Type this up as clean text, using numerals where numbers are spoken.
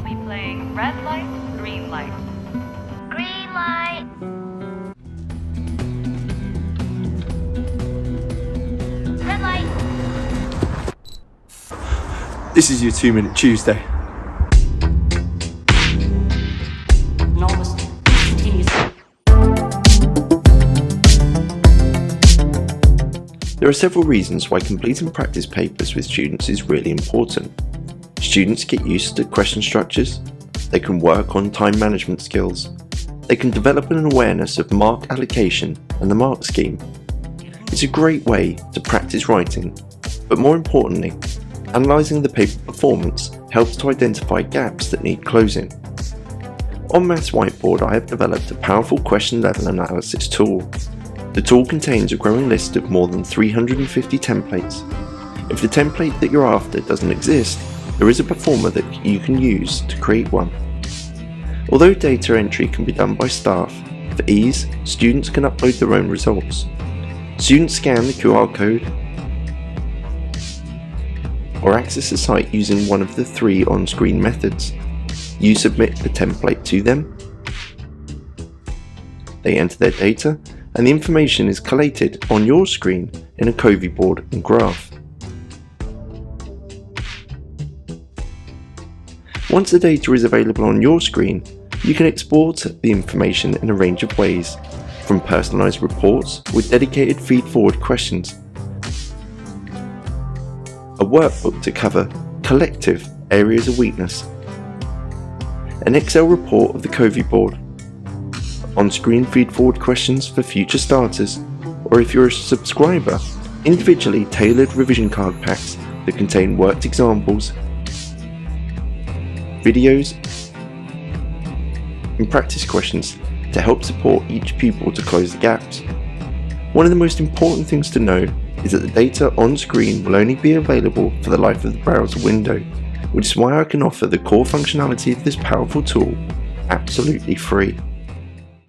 be playing red light, green light. Green light. Red light. This is your 2-minute Tuesday. Enormous continuous. There are several reasons why completing practice papers with students is really important. Students get used to question structures, they can work on time management skills, they can develop an awareness of mark allocation and the mark scheme. It's a great way to practice writing, but more importantly, analysing the paper performance helps to identify gaps that need closing. On Maths Whiteboard, I have developed a powerful question level analysis tool. The tool contains a growing list of more than 350 templates. If the template that you're after doesn't exist, there is a performer that you can use to create one. Although data entry can be done by staff, for ease, students can upload their own results. Students scan the QR code or access the site using one of the 3 on-screen methods. You submit the template to them, they enter their data, and the information is collated on your screen in a Covey board and graph. Once the data is available on your screen, you can export the information in a range of ways, from personalised reports with dedicated feed-forward questions, a workbook to cover collective areas of weakness, an Excel report of the Covey board, on-screen feed-forward questions for future starters, or if you're a subscriber, individually tailored revision card packs that contain worked examples, videos, and practice questions to help support each pupil to close the gaps. One of the most important things to know is that the data on screen will only be available for the life of the browser window, which is why I can offer the core functionality of this powerful tool absolutely free.